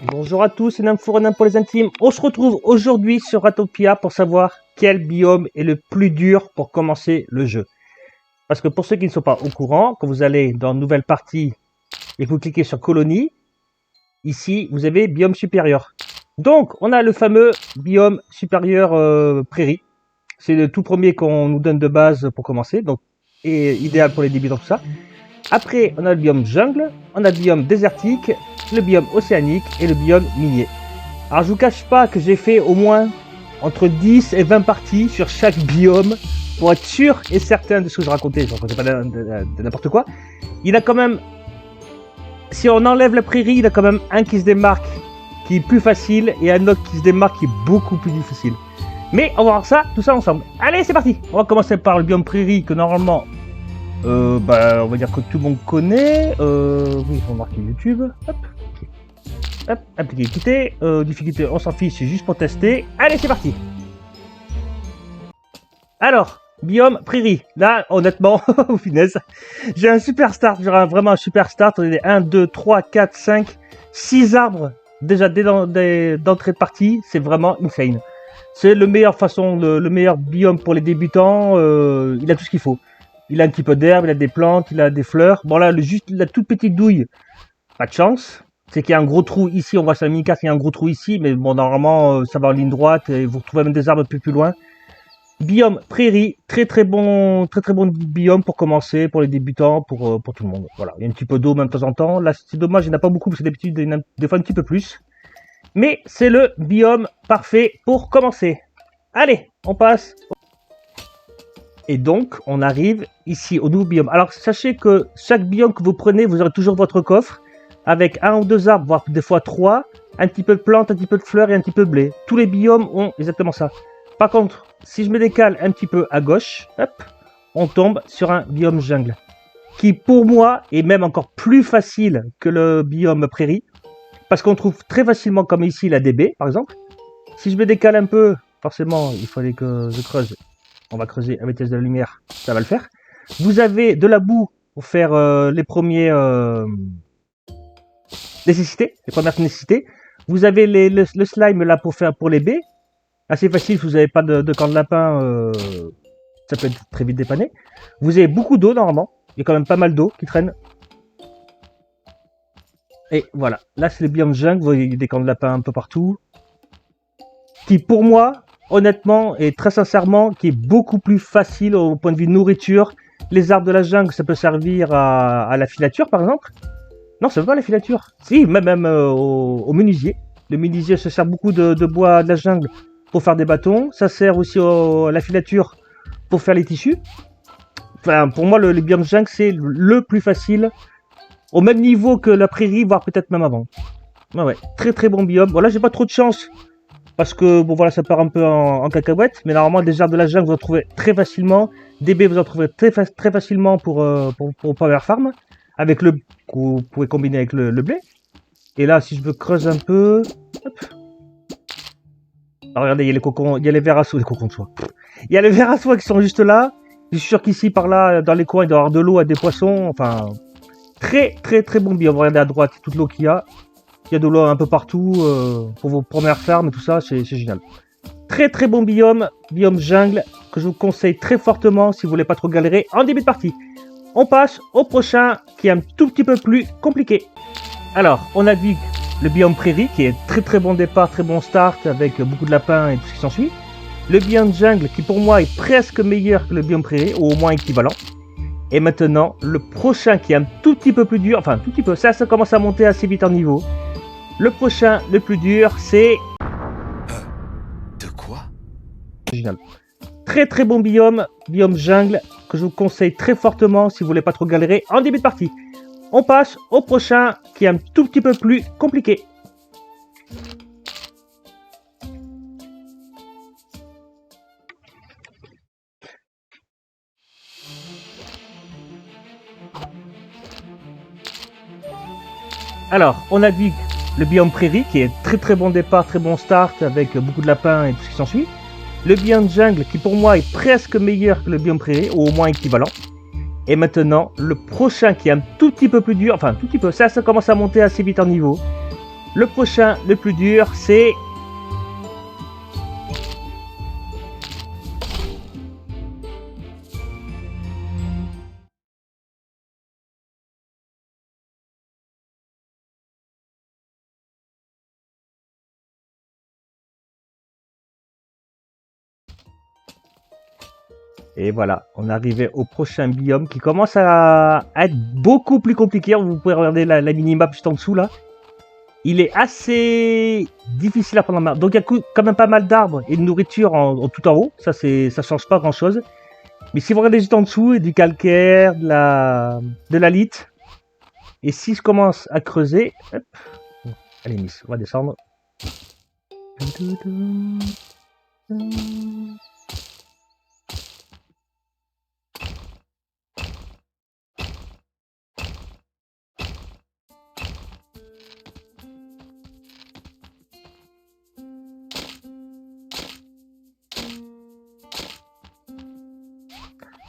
Bonjour à tous, c'est Namfour pour les intimes. On se retrouve aujourd'hui sur Ratopia pour savoir quel biome est le plus dur pour commencer le jeu. Parce que pour ceux qui ne sont pas au courant, quand vous allez dans une nouvelle partie et vous cliquez sur colonie, ici vous avez biome supérieur. Donc on a le fameux biome supérieur prairie. C'est le tout premier qu'on nous donne de base pour commencer, donc et idéal pour les débutants, tout ça. Après, on a le biome jungle, on a le biome désertique, le biome océanique et le biome minier. Alors je vous cache pas que j'ai fait au moins entre 10 et 20 parties sur chaque biome pour être sûr et certain de ce que je racontais. Je racontais pas de n'importe quoi. Il a quand même, si on enlève la prairie, il a quand même un qui se démarque qui est plus facile et un autre qui se démarque qui est beaucoup plus difficile. Mais on va voir ça, tout ça ensemble. Allez, c'est parti. On va commencer par le biome prairie que normalement on va dire que tout le monde connaît. Oui, il faut marquer YouTube. Hop. Hop, appliquer, quitter. Difficulté, on s'en fiche, c'est juste pour tester. Allez, c'est parti. Alors, biome prairie. Là, honnêtement, au finesse, j'ai un super start. J'aurai vraiment un super start. On est 1, 2, 3, 4, 5, 6 arbres. Déjà, d'entrée de partie, c'est vraiment insane. C'est le meilleur le meilleur biome pour les débutants. Il a tout ce qu'il faut. Il a un petit peu d'herbe, il a des plantes, il a des fleurs. Bon là, juste la toute petite douille, pas de chance. C'est qu'il y a un gros trou ici, on voit sur la mini-carte, il y a un gros trou ici, mais bon, normalement, ça va en ligne droite et vous retrouvez même des arbres un peu plus loin. Biome prairie, très bon biome pour commencer, pour les débutants, pour tout le monde. Voilà, il y a un petit peu d'eau même de temps en temps. Là, c'est dommage, il n'y en a pas beaucoup, parce que d'habitude, il y en a des fois un petit peu plus. Mais c'est le biome parfait pour commencer. Allez, on passe. Et donc, on arrive ici au nouveau biome. Alors, sachez que chaque biome que vous prenez, vous aurez toujours votre coffre avec 1 ou 2 arbres, voire des fois 3, un petit peu de plantes, un petit peu de fleurs et un petit peu de blé. Tous les biomes ont exactement ça. Par contre, si je me décale un petit peu à gauche, hop, on tombe sur un biome jungle qui, pour moi, est même encore plus facile que le biome prairie parce qu'on trouve très facilement, comme ici, la DB, par exemple. Si je me décale un peu, forcément, il fallait que je creuse. On va creuser à vitesse de la lumière, ça va le faire. Vous avez de la boue pour faire les premiers nécessités, les premières nécessités. Vous avez le slime là pour faire pour les baies. Assez facile, si vous n'avez pas de camp de lapin, ça peut être très vite dépanné. Vous avez beaucoup d'eau normalement. Il y a quand même pas mal d'eau qui traîne. Et voilà, là c'est le biome jungle, vous voyez des camps de lapin un peu partout. Qui pour moi, honnêtement et très sincèrement, qui est beaucoup plus facile au point de vue nourriture. Les arbres de la jungle, ça peut servir à la filature par exemple. Non, ça veut pas la filature. Si, même au menuisier. Le menuisier se sert beaucoup de bois de la jungle pour faire des bâtons. Ça sert aussi à la filature pour faire les tissus. Enfin, pour moi, le biome jungle, c'est le plus facile. Au même niveau que la prairie, voire peut-être même avant. Ouais, très bon biome. Bon, là, j'ai pas trop de chance. Parce que, bon voilà, ça part un peu en cacahuète. Mais normalement, des arbres de la jungle, vous en trouvez très facilement. Des baies, vous en trouvez très facilement pour Power Farm. Avec le que vous pouvez combiner avec le blé. Et là, si je veux creuser un peu... Hop. Alors, regardez, il y a les cocons, il y a les vers à soie, les cocons de soie. Il y a les vers à soie qui sont juste là. Je suis sûr qu'ici, par là, dans les coins, il doit y avoir de l'eau à des poissons. Enfin, très bon biome. Regardez à droite, toute l'eau qu'il y a. Il y a de l'eau un peu partout pour vos premières fermes et tout ça, c'est génial. Très bon biome jungle, que je vous conseille très fortement si vous voulez pas trop galérer en début de partie. On passe au prochain qui est un tout petit peu plus compliqué. Alors, on a vu le biome prairie qui est très bon départ, très bon start avec beaucoup de lapins et tout ce qui s'ensuit. Le biome jungle qui pour moi est presque meilleur que le biome prairie, ou au moins équivalent. Et maintenant, le prochain qui est un tout petit peu plus dur, enfin un tout petit peu, ça commence à monter assez vite en niveau. Le prochain, le plus dur, c'est... De quoi? Génial. Très bon biome jungle, que je vous conseille très fortement si vous voulez pas trop galérer en début de partie. On passe au prochain qui est un tout petit peu plus compliqué. Alors, on a vu le biome prairie qui est très bon départ, très bon start avec beaucoup de lapins et tout ce qui s'ensuit. Le biome jungle qui pour moi est presque meilleur que le biome prairie, ou au moins équivalent. Et maintenant, le prochain qui est un tout petit peu plus dur, enfin un tout petit peu, ça commence à monter assez vite en niveau. Le prochain, le plus dur, c'est... Et voilà, on est arrivé au prochain biome qui commence à être beaucoup plus compliqué. Vous pouvez regarder la minimap juste en dessous là. Il est assez difficile à prendre en main. Donc il y a quand même pas mal d'arbres et de nourriture tout en haut. Ça change pas grand chose. Mais si vous regardez juste en dessous, il y a du calcaire, de la lite. Et si je commence à creuser, hop, allez Miss, on va descendre.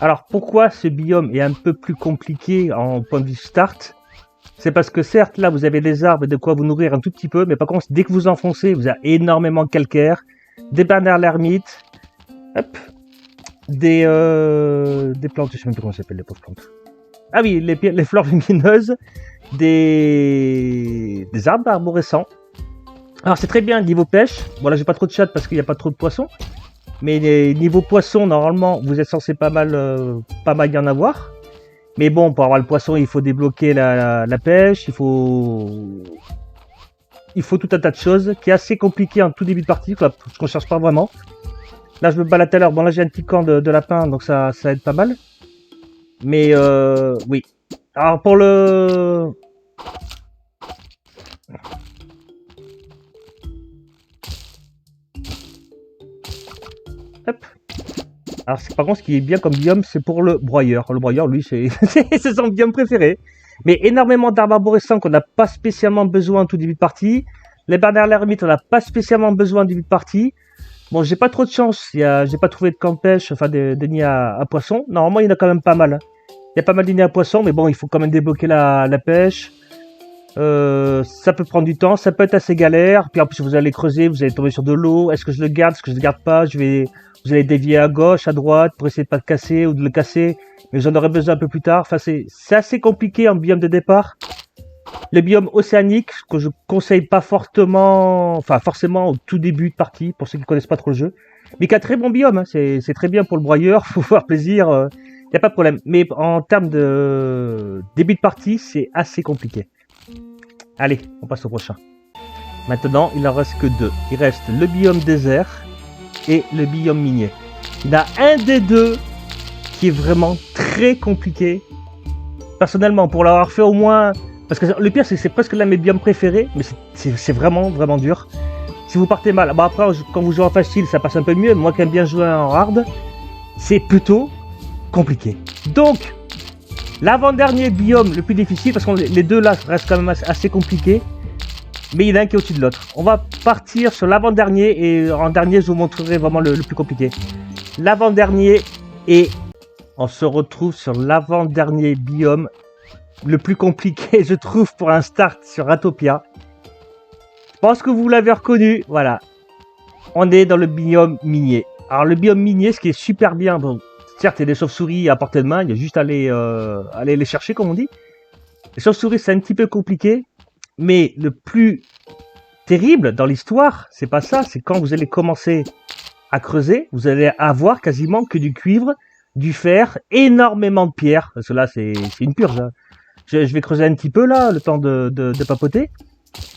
Alors pourquoi ce biome est un peu plus compliqué en point de vue start? C'est parce que certes là vous avez des arbres et de quoi vous nourrir un tout petit peu, mais par contre dès que vous enfoncez, vous avez énormément de calcaire, des bannières l'ermite, hop, des plantes, je sais même plus comment ça s'appelle les pauvres plantes. Ah oui, les fleurs lumineuses, des arbres arborescents. Alors c'est très bien niveau pêche. Bon là j'ai pas trop de chat parce qu'il n'y a pas trop de poissons. Mais niveau poisson, normalement, vous êtes censé pas mal y en avoir. Mais bon, pour avoir le poisson, il faut débloquer la pêche, il faut tout un tas de choses, qui est assez compliqué en tout début de partie, quoi, parce qu'on cherche pas vraiment. Là, je me balade tout à l'heure. Bon, là, j'ai un petit camp de lapins, donc ça aide pas mal. Mais oui. Alors, pour le... Hop. Alors par contre ce qui est bien comme biome c'est pour le broyeur. Le broyeur lui c'est son biome préféré. Mais énormément d'arbres arborescents qu'on n'a pas spécialement besoin en tout début de partie. Les bannières l'ermite on n'a pas spécialement besoin en début de partie. Bon j'ai pas trop de chance, j'ai pas trouvé de camp de pêche, enfin des nids à poissons. Normalement il y en a quand même pas mal. Il y a pas mal de nids à poissons mais bon il faut quand même débloquer la pêche. Ça peut prendre du temps, ça peut être assez galère. Puis en plus vous allez creuser, vous allez tomber sur de l'eau. Est-ce que je le garde, est-ce que je le garde pas? Vous allez dévier à gauche, à droite pour essayer de pas le casser ou de le casser. Mais vous en aurez besoin un peu plus tard. Enfin c'est assez compliqué en biome de départ. Le biome océanique que je conseille pas fortement, enfin forcément au tout début de partie pour ceux qui connaissent pas trop le jeu. Mais qui a très bon biome, hein. C'est très bien pour le broyeur, faut faire plaisir. Y a pas de problème. Mais en termes de début de partie, c'est assez compliqué. Allez, on passe au prochain. Maintenant, il en reste que deux. Il reste le biome désert et le biome minier. Il y en a un des deux qui est vraiment très compliqué. Personnellement, pour l'avoir fait au moins... Parce que le pire, c'est presque l'un de mes biomes préférés, mais c'est vraiment, vraiment dur. Si vous partez mal... Bon après, quand vous jouez en facile, ça passe un peu mieux. Moi qui aime bien jouer en hard, c'est plutôt compliqué. Donc... l'avant-dernier biome le plus difficile, parce que les deux là restent quand même assez compliqués, mais il y en a un qui est au-dessus de l'autre. On va partir sur l'avant-dernier et en dernier je vous montrerai vraiment le plus compliqué. L'avant-dernier et on se retrouve sur l'avant-dernier biome le plus compliqué je trouve pour un start sur Ratopia. Je pense que vous l'avez reconnu, voilà. On est dans le biome minier. Alors le biome minier, ce qui est super bien, bon, certes, il y a des chauves-souris à portée de main, il y a juste à aller les chercher, comme on dit. Les chauves-souris, c'est un petit peu compliqué, mais le plus terrible dans l'histoire, c'est pas ça, c'est quand vous allez commencer à creuser, vous allez avoir quasiment que du cuivre, du fer, énormément de pierres, parce que là, c'est une purge. Hein. Je vais creuser un petit peu, là, le temps de papoter.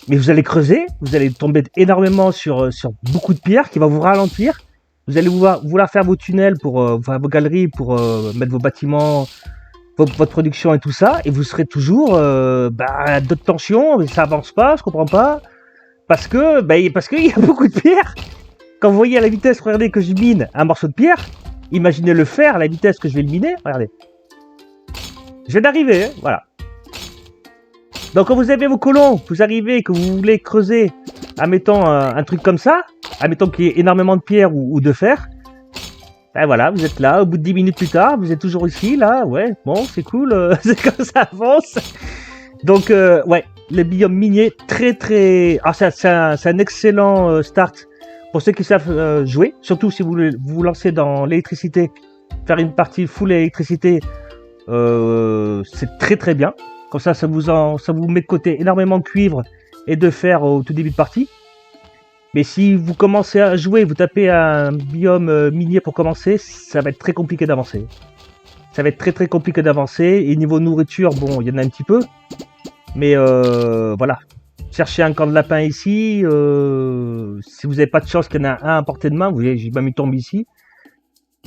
Mais vous allez creuser, vous allez tomber énormément sur beaucoup de pierres qui va vous ralentir. Vous allez vouloir faire vos tunnels pour vos galeries pour mettre vos bâtiments, votre production et tout ça, et vous serez toujours d'autres tensions, mais ça avance pas, je comprends pas, parce que il y a beaucoup de pierres. Quand vous voyez à la vitesse, regardez que je mine un morceau de pierre, imaginez le fer à la vitesse que je vais le miner, regardez. Je viens d'arriver, hein, voilà. Donc quand vous avez vos colons, vous arrivez, que vous voulez creuser, admettons un truc comme ça, admettons qu'il y ait énormément de pierre ou de fer, ben voilà, vous êtes là, au bout de 10 minutes plus tard, vous êtes toujours ici, là, ouais, bon, c'est cool, c'est comme ça avance. Donc, ouais, le biome minier, Ah, c'est un excellent start pour ceux qui savent jouer, surtout si vous vous lancez dans l'électricité, faire une partie full électricité, c'est très bien. Comme ça vous met de côté énormément de cuivre et de fer au tout début de partie. Mais si vous commencez à jouer, vous tapez un biome minier pour commencer, ça va être très compliqué d'avancer. Ça va être très compliqué d'avancer. Et niveau nourriture, bon, il y en a un petit peu. Mais voilà. Cherchez un camp de lapin ici. Si vous n'avez pas de chance qu'il y en a un à portée de main, vous voyez, j'ai même une tombe ici.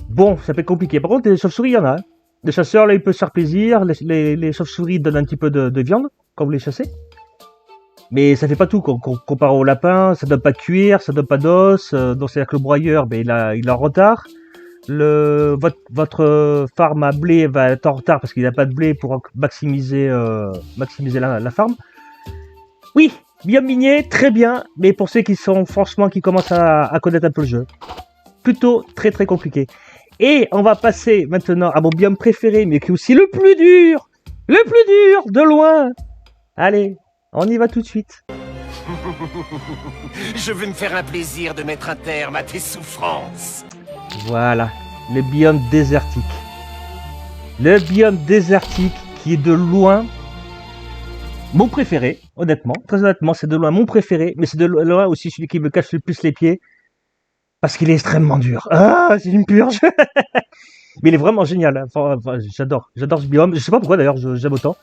Bon, ça peut être compliqué. Par contre, les chauves-souris, il y en a. Hein. Les chasseurs, là, ils peuvent se faire plaisir. Les chauves-souris donnent un petit peu de viande quand vous les chassez. Mais ça fait pas tout. Comparé au lapin, ça donne pas de cuir, ça donne pas d'os. Donc c'est-à-dire que le broyeur, ben, il est en retard. Votre farm à blé va être en retard parce qu'il n'a pas de blé pour maximiser la farm. Oui, biome minier, très bien. Mais pour ceux qui commencent à connaître un peu le jeu, plutôt très compliqué. Et on va passer maintenant à mon biome préféré, mais qui est aussi le plus dur de loin. Allez, on y va tout de suite. Je veux me faire un plaisir de mettre un terme à tes souffrances. Voilà, le biome désertique. Le biome désertique qui est de loin mon préféré, honnêtement. Très honnêtement, c'est de loin mon préféré, mais c'est de loin aussi celui qui me cache le plus les pieds. Parce qu'il est extrêmement dur. Ah, c'est une purge. Mais il est vraiment génial. Hein. Enfin, j'adore ce biome. Je sais pas pourquoi d'ailleurs, j'aime autant.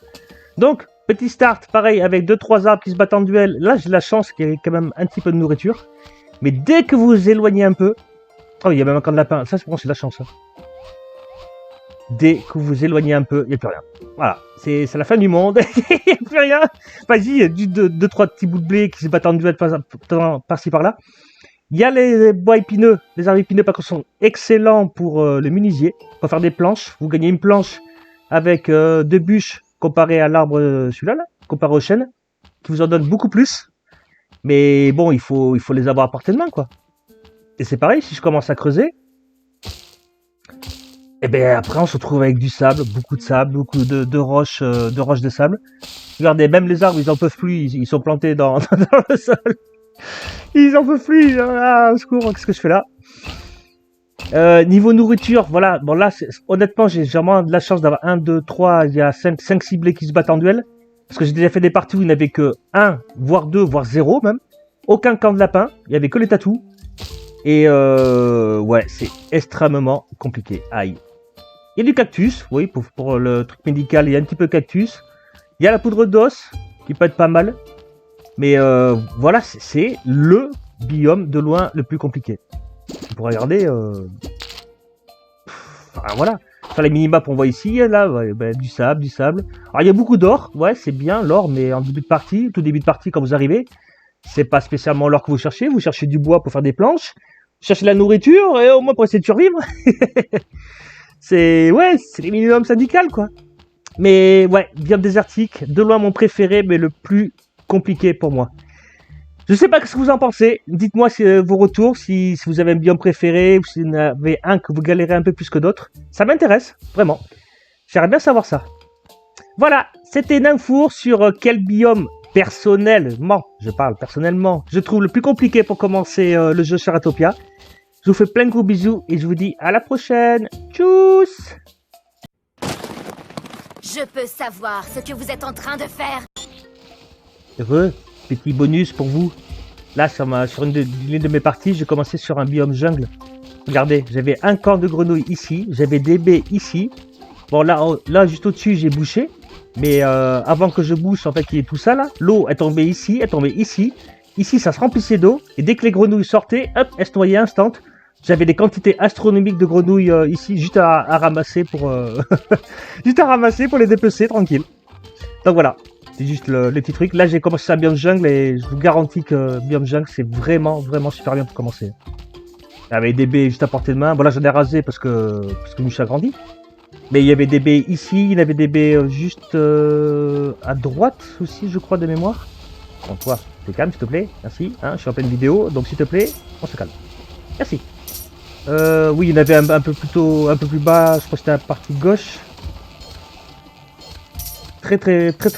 Donc, petit start, pareil, avec 2-3 arbres qui se battent en duel. Là, j'ai la chance qu'il y ait quand même un petit peu de nourriture. Mais dès que vous vous éloignez un peu... Oh, il y a même un camp de lapin. Ça, c'est la chance. Hein. Dès que vous vous éloignez un peu, il n'y a plus rien. Voilà, c'est la fin du monde. Il n'y a plus rien. Vas-y, il y a 2-3 petits bouts de blé qui se battent en duel par-ci par-là. Il y a les bois épineux, les arbres épineux par contre sont excellents pour le menuisier, pour faire des planches. Vous gagnez une planche avec 2 bûches comparé à l'arbre celui-là, là, comparé au chêne, qui vous en donne beaucoup plus. Mais bon, il faut les avoir à portée de main, quoi. Et c'est pareil, si je commence à creuser, et ben après on se retrouve avec du sable, beaucoup de roches de sable. Regardez, même les arbres, ils en peuvent plus, ils sont plantés dans le sol. Ils en peuvent plus. Ah, au secours, qu'est-ce que je fais là? Niveau nourriture, voilà. Bon, là, honnêtement, j'ai vraiment de la chance d'avoir 1, 2, 3, il y a 5 ciblés qui se battent en duel. Parce que j'ai déjà fait des parties où il n'y avait que 1, voire 2, voire 0 même. Aucun camp de lapin. Il n'y avait que les tatous. Et ouais, c'est extrêmement compliqué. Aïe. Il y a du cactus, oui, pour le truc médical, il y a un petit peu de cactus. Il y a la poudre d'os, qui peut être pas mal. Mais voilà, c'est le biome de loin le plus compliqué. Pour regarder, enfin, voilà. Sur les minimaps, on voit ici, là, ouais, ben, du sable. Alors il y a beaucoup d'or, ouais, c'est bien l'or, mais en début de partie, tout début de partie, quand vous arrivez, c'est pas spécialement l'or que vous cherchez du bois pour faire des planches, vous cherchez la nourriture et au moins pour essayer de survivre. c'est les minimums syndicales, quoi. Mais ouais, biome désertique, de loin mon préféré, mais le plus compliqué pour moi. Je sais pas ce que vous en pensez. Dites-moi vos retours, si vous avez un biome préféré ou si vous en avez un que vous galérez un peu plus que d'autres. Ça m'intéresse, vraiment. J'aimerais bien savoir ça. Voilà, c'était Nymphour sur quel biome personnellement, je trouve le plus compliqué pour commencer le jeu Charatopia. Je vous fais plein de gros bisous et je vous dis à la prochaine. Tchuss! Je peux savoir ce que vous êtes en train de faire. Heureux, petit bonus pour vous. Là, sur une de mes parties, j'ai commencé sur un biome jungle. Regardez, j'avais un camp de grenouilles ici, j'avais des baies ici. Bon, là juste au-dessus, j'ai bouché. Mais avant que je bouche, en fait, il y ait tout ça là. L'eau est tombée ici, est tombée ici. Ici, ça se remplissait d'eau. Et dès que les grenouilles sortaient, hop, elles se noyaient instant. J'avais des quantités astronomiques de grenouilles ici, juste à ramasser pour juste à ramasser pour les dépecer tranquille. Donc voilà, c'est juste le petit truc. Là, j'ai commencé à biome jungle et je vous garantis que biome jungle, c'est vraiment super bien pour commencer. Il y avait des baies juste à portée de main. Bon là, j'en ai rasé parce que je me suis agrandi. Mais il y avait des baies ici, il y avait des baies juste à droite aussi, je crois, de mémoire. Bon, toi, t'es calme, s'il te plaît. Merci. Hein, je suis en pleine vidéo, donc s'il te plaît, on se calme. Merci. Oui, il y en avait un peu plus bas, je crois que c'était la partie gauche. Très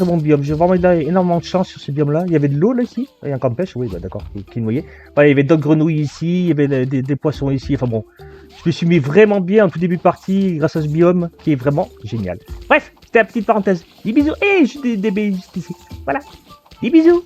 bon biome. J'ai vraiment eu énormément de chance sur ce biome-là. Il y avait de l'eau là ici. Il y a un camp de pêche, oui, bah, d'accord, qui noyait. Ouais, il y avait d'autres grenouilles ici, il y avait des poissons ici. Enfin bon, je me suis mis vraiment bien en tout début de partie grâce à ce biome qui est vraiment génial. Bref, c'était la petite parenthèse. Des bisous. Et j'ai des baies juste ici. Voilà. Des bisous.